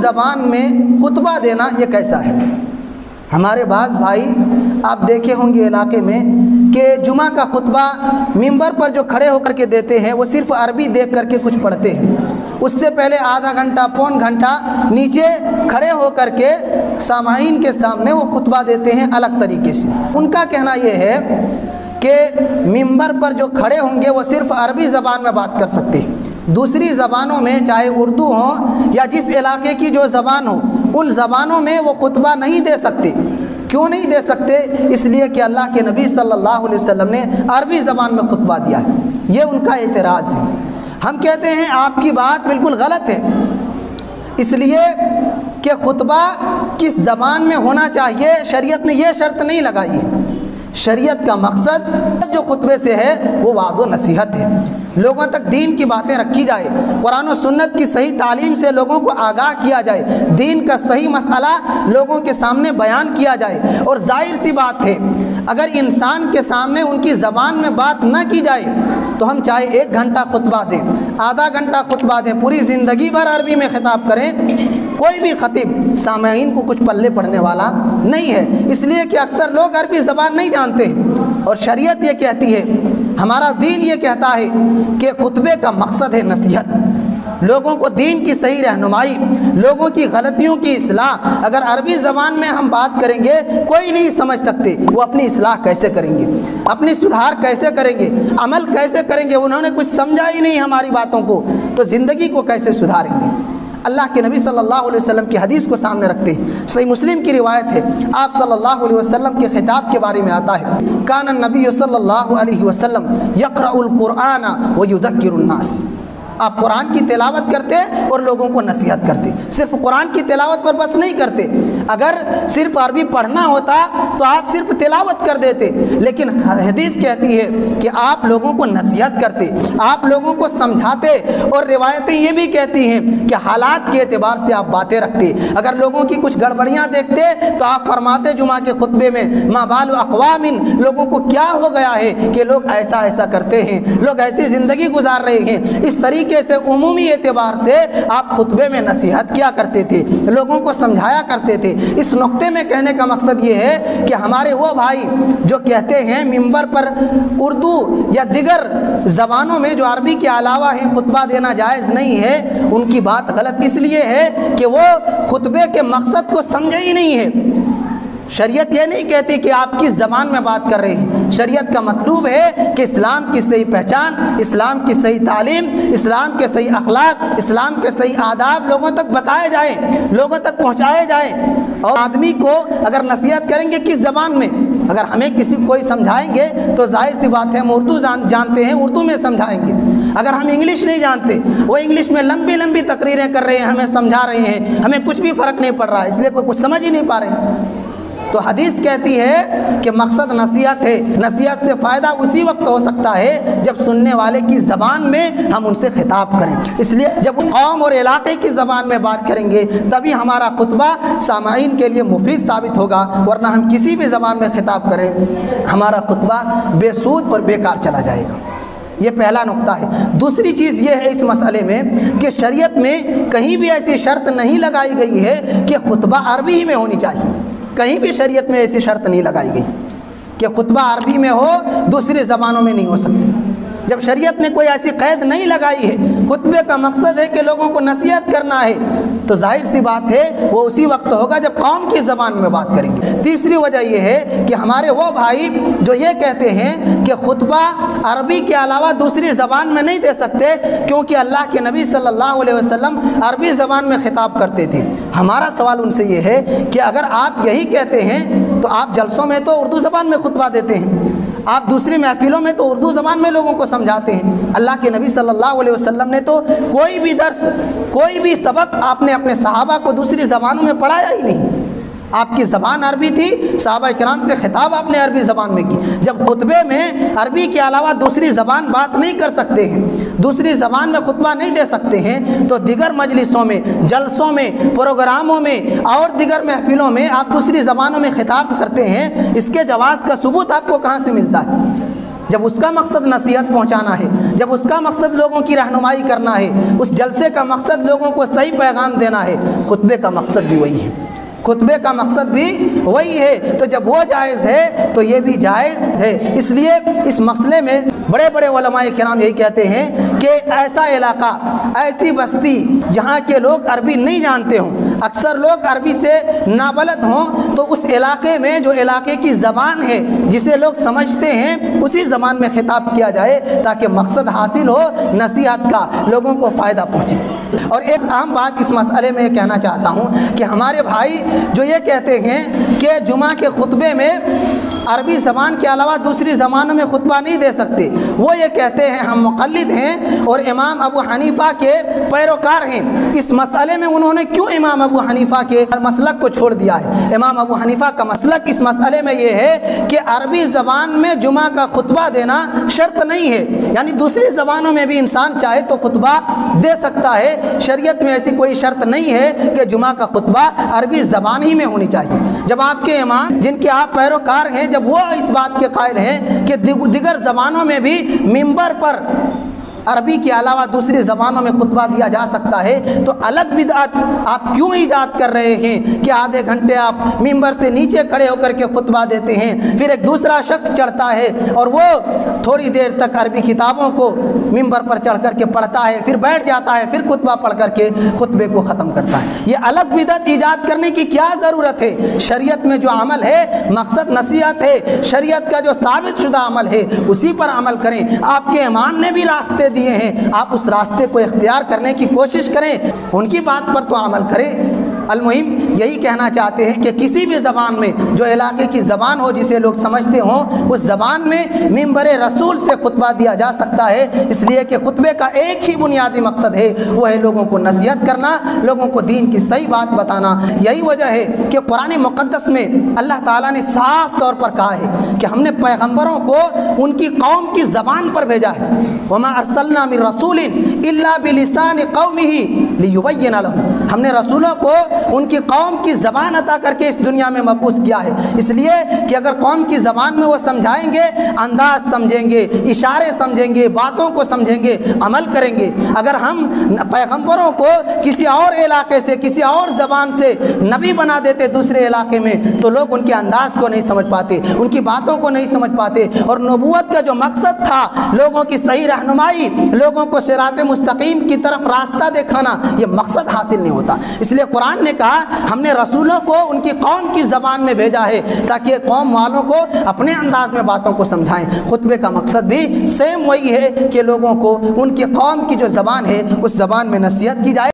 زبان میں خطبہ دینا یہ کیسا ہے؟ ہمارے بعض بھائی آپ دیکھے ہوں گے علاقے میں کہ جمعہ کا خطبہ ممبر پر جو کھڑے ہو کر کے دیتے ہیں وہ صرف عربی دیکھ کر کے کچھ پڑھتے ہیں، اس سے پہلے آدھا گھنٹہ پون گھنٹہ نیچے کھڑے ہو کر کے سامعین کے سامنے وہ خطبہ دیتے ہیں الگ طریقے سے۔ ان کا کہنا یہ ہے کہ ممبر پر جو کھڑے ہوں گے وہ صرف عربی زبان میں بات کر سکتے ہیں، دوسری زبانوں میں چاہے اردو ہو یا جس علاقے کی جو زبان ہو ان زبانوں میں وہ خطبہ نہیں دے سکتے۔ کیوں نہیں دے سکتے؟ اس لیے کہ اللہ کے نبی صلی اللہ علیہ وسلم نے عربی زبان میں خطبہ دیا ہے، یہ ان کا اعتراض ہے۔ ہم کہتے ہیں آپ کی بات بالکل غلط ہے، اس لیے کہ خطبہ کس زبان میں ہونا چاہیے شریعت نے یہ شرط نہیں لگائی ہے۔ شریعت کا مقصد جو خطبے سے ہے وہ وعظ و نصیحت ہے، لوگوں تک دین کی باتیں رکھی جائے، قرآن و سنت کی صحیح تعلیم سے لوگوں کو آگاہ کیا جائے، دین کا صحیح مسئلہ لوگوں کے سامنے بیان کیا جائے۔ اور ظاہر سی بات ہے اگر انسان کے سامنے ان کی زبان میں بات نہ کی جائے تو ہم چاہے 1 گھنٹہ خطبہ دیں، آدھا گھنٹہ خطبہ دیں، پوری زندگی بھر عربی میں خطاب کریں، کوئی بھی خطیب سامعین کو کچھ پلے پڑنے والا نہیں ہے، اس لیے کہ اکثر لوگ عربی زبان نہیں جانتے اور شریعت یہ کہتی ہے، ہمارا دین یہ کہتا ہے کہ خطبے کا مقصد ہے نصیحت، لوگوں کو دین کی صحیح رہنمائی، لوگوں کی غلطیوں کی اصلاح۔ اگر عربی زبان میں ہم بات کریں گے کوئی نہیں سمجھ سکتے وہ اپنی اصلاح کیسے کریں گے، اپنی سدھار کیسے کریں گے، عمل کیسے کریں گے، انہوں نے کچھ سمجھا ہی نہیں ہماری باتوں کو تو زندگی کو کیسے سدھاریں گے۔ اللہ کے نبی صلی اللہ علیہ وسلم کی حدیث کو سامنے رکھتے ہیں، صحیح مسلم کی روایت ہے، آپ صلی اللہ علیہ وسلم کے خطاب کے بارے میں آتا ہے، کان النبی صلی اللہ علیہ وسلم یقرأ القرآن ویذکر الناس، آپ قرآن کی تلاوت کرتے اور لوگوں کو نصیحت کرتے، صرف قرآن کی تلاوت پر بس نہیں کرتے، اگر صرف عربی پڑھنا ہوتا تو آپ صرف تلاوت کر دیتے، لیکن حدیث کہتی ہے کہ آپ لوگوں کو نصیحت کرتے، آپ لوگوں کو سمجھاتے، اور روایتیں یہ بھی کہتی ہیں کہ حالات کے اعتبار سے آپ باتیں رکھتے، اگر لوگوں کی کچھ گڑبڑیاں دیکھتے تو آپ فرماتے جمعہ کے خطبے میں، ما بال اقوام، لوگوں کو کیا ہو گیا ہے کہ لوگ ایسا ایسا کرتے ہیں، لوگ ایسی زندگی گزار رہے ہیں۔ اس طریقے سے عمومی اعتبار سے آپ خطبے میں نصیحت کیا کرتے تھے، لوگوں کو سمجھایا کرتے تھے۔ اس نقطے میں کہنے کا مقصد یہ ہے کہ ہمارے وہ بھائی جو کہتے ہیں ممبر پر اردو یا دیگر زبانوں میں جو عربی کے علاوہ ہیں خطبہ دینا جائز نہیں ہے، ان کی بات غلط اس لیے ہے کہ وہ خطبے کے مقصد کو سمجھے ہی نہیں ہے۔ شریعت یہ نہیں کہتی کہ آپ کس زبان میں بات کر رہے ہیں، شریعت کا مطلوب ہے کہ اسلام کی صحیح پہچان، اسلام کی صحیح تعلیم، اسلام کے صحیح اخلاق، اسلام کے صحیح آداب لوگوں تک بتائے جائیں، لوگوں تک پہنچائے جائیں۔ اور آدمی کو اگر نصیحت کریں گے کس زبان میں، اگر ہمیں کسی کوئی سمجھائیں گے تو ظاہر سی بات ہے ہم اردو جانتے ہیں، اردو میں سمجھائیں گے۔ اگر ہم انگلش نہیں جانتے، وہ انگلش میں لمبی لمبی تقریریں کر رہے ہیں، ہمیں سمجھا رہے ہیں، ہمیں کچھ بھی فرق نہیں پڑ رہا ہے، اس لیے کوئی کچھ سمجھ ہی نہیں پا رہے۔ تو حدیث کہتی ہے کہ مقصد نصیحت ہے، نصیحت سے فائدہ اسی وقت ہو سکتا ہے جب سننے والے کی زبان میں ہم ان سے خطاب کریں، اس لیے جب قوم اور علاقے کی زبان میں بات کریں گے تبھی ہمارا خطبہ سامعین کے لیے مفید ثابت ہوگا، ورنہ ہم کسی بھی زبان میں خطاب کریں ہمارا خطبہ بے سود اور بیکار چلا جائے گا۔ یہ پہلا نقطہ ہے۔ دوسری چیز یہ ہے اس مسئلے میں کہ شریعت میں کہیں بھی ایسی شرط نہیں لگائی گئی ہے کہ خطبہ عربی ہی میں ہونی چاہیے، کہیں بھی شریعت میں ایسی شرط نہیں لگائی گئی کہ خطبہ عربی میں ہو دوسری زبانوں میں نہیں ہو سکتے۔ جب شریعت نے کوئی ایسی قید نہیں لگائی ہے، خطبے کا مقصد ہے کہ لوگوں کو نصیحت کرنا ہے، تو ظاہر سی بات ہے وہ اسی وقت ہوگا جب قوم کی زبان میں بات کریں گے۔ تیسری وجہ یہ ہے کہ ہمارے وہ بھائی جو یہ کہتے ہیں کہ خطبہ عربی کے علاوہ دوسری زبان میں نہیں دے سکتے کیونکہ اللہ کے نبی صلی اللہ علیہ وسلم عربی زبان میں خطاب کرتے تھے، ہمارا سوال ان سے یہ ہے کہ اگر آپ یہی کہتے ہیں تو آپ جلسوں میں تو اردو زبان میں خطبہ دیتے ہیں، آپ دوسری محفلوں میں تو اردو زبان میں لوگوں کو سمجھاتے ہیں۔ اللہ کے نبی صلی اللہ علیہ وسلم نے تو کوئی بھی درس، کوئی بھی سبق آپ نے اپنے صحابہ کو دوسری زبانوں میں پڑھایا ہی نہیں۔ آپ کی زبان عربی تھی، صحابہ کرام سے خطاب آپ نے عربی زبان میں کی۔ جب خطبے میں عربی کے علاوہ دوسری زبان بات نہیں کر سکتے ہیں، دوسری زبان میں خطبہ نہیں دے سکتے ہیں، تو دیگر مجلسوں میں، جلسوں میں، پروگراموں میں اور دیگر محفلوں میں آپ دوسری زبانوں میں خطاب کرتے ہیں، اس کے جواز کا ثبوت آپ کو کہاں سے ملتا ہے؟ جب اس کا مقصد نصیحت پہنچانا ہے، جب اس کا مقصد لوگوں کی رہنمائی کرنا ہے، اس جلسے کا مقصد لوگوں کو صحیح پیغام دینا ہے، خطبے کا مقصد بھی وہی ہے، خطبے کا مقصد بھی وہی ہے۔ تو جب وہ جائز ہے تو یہ بھی جائز ہے۔ اس لیے اس مسئلے میں بڑے بڑے علماء کرام یہی کہتے ہیں کہ ایسا علاقہ، ایسی بستی جہاں کے لوگ عربی نہیں جانتے ہوں، اکثر لوگ عربی سے نابلد ہوں، تو اس علاقے میں جو علاقے کی زبان ہے جسے لوگ سمجھتے ہیں اسی زبان میں خطاب کیا جائے تاکہ مقصد حاصل ہو نصیحت کا، لوگوں کو فائدہ پہنچے۔ اور ایک عام بات اس مسئلے میں کہنا چاہتا ہوں کہ ہمارے بھائی جو یہ کہتے ہیں کہ جمعہ کے خطبے میں عربی زبان کے علاوہ دوسری زبانوں میں خطبہ نہیں دے سکتے، وہ یہ کہتے ہیں ہم مقلد ہیں اور امام ابو حنیفہ کے پیروکار ہیں۔ اس مسئلے میں انہوں نے کیوں امام ابو حنیفہ کے مسلک کو چھوڑ دیا ہے؟ امام ابو حنیفہ کا مسلک اس مسئلے میں یہ ہے کہ عربی زبان میں جمعہ کا خطبہ دینا شرط نہیں ہے، یعنی دوسری زبانوں میں بھی انسان چاہے تو خطبہ دے سکتا ہے، شریعت میں ایسی کوئی شرط نہیں ہے کہ جمعہ کا خطبہ عربی زبان ہی میں ہونی چاہیے۔ جب آپ کے امام جن کے آپ پیروکار ہیں جب وہ اس بات کے قائل ہیں کہ دیگر زبانوں میں بھی ممبر پر عربی کے علاوہ دوسری زبانوں میں خطبہ دیا جا سکتا ہے، تو الگ بدعت آپ کیوں ایجاد کر رہے ہیں کہ آدھے گھنٹے آپ ممبر سے نیچے کھڑے ہو کر کے خطبہ دیتے ہیں، پھر ایک دوسرا شخص چڑھتا ہے اور وہ تھوڑی دیر تک عربی کتابوں کو ممبر پر چڑھ کر کے پڑھتا ہے، پھر بیٹھ جاتا ہے، پھر خطبہ پڑھ کر کے خطبے کو ختم کرتا ہے۔ یہ الگ بدعت ایجاد کرنے کی کیا ضرورت ہے؟ شریعت میں جو عمل ہے مقصد نصیحت ہے، شریعت کا جو ثابت شدہ عمل ہے اسی پر عمل کریں۔ آپ کے امام نے بھی راستے دیے ہیں، آپ اس راستے کو اختیار کرنے کی کوشش کریں، ان کی بات پر تو عمل کریں۔ المہم یہی کہنا چاہتے ہیں کہ کسی بھی زبان میں جو علاقے کی زبان ہو جسے لوگ سمجھتے ہوں اس زبان میں ممبر رسول سے خطبہ دیا جا سکتا ہے، اس لیے کہ خطبے کا ایک ہی بنیادی مقصد ہے، وہ ہے لوگوں کو نصیحت کرنا، لوگوں کو دین کی صحیح بات بتانا۔ یہی وجہ ہے کہ قرآن مقدس میں اللہ تعالیٰ نے صاف طور پر کہا ہے کہ ہم نے پیغمبروں کو ان کی قوم کی زبان پر بھیجا ہے، وَمَا أَرْسَلْنَا مِن رَّسُولٍ إِلَّا بِلِسَانِ قَوْمِهِ لِيُبَيِّنَ لَهُمْ۔ ہم نے رسولوں کو ان کی قوم کی زبان عطا کر کے اس دنیا میں مبعوث کیا ہے، اس لیے کہ اگر قوم کی زبان میں وہ سمجھائیں گے، انداز سمجھیں گے، اشارے سمجھیں گے، باتوں کو سمجھیں گے، عمل کریں گے۔ اگر ہم پیغمبروں کو کسی اور علاقے سے، کسی اور زبان سے نبی بنا دیتے دوسرے علاقے میں، تو لوگ ان کے انداز کو نہیں سمجھ پاتے، ان کی باتوں کو نہیں سمجھ پاتے، اور نبوت کا جو مقصد تھا لوگوں کی صحیح رہنمائی، لوگوں کو صراط مستقیم کی طرف راستہ دکھانا، یہ مقصد حاصل نہیں ہوتا۔ اس لیے قرآن نے کہا ہم نے رسولوں کو ان کی قوم کی زبان میں بھیجا ہے تاکہ قوم والوں کو اپنے انداز میں باتوں کو سمجھائیں۔ خطبے کا مقصد بھی سیم وہی ہے کہ لوگوں کو ان کی قوم کی جو زبان ہے اس زبان میں نصیحت کی جائے۔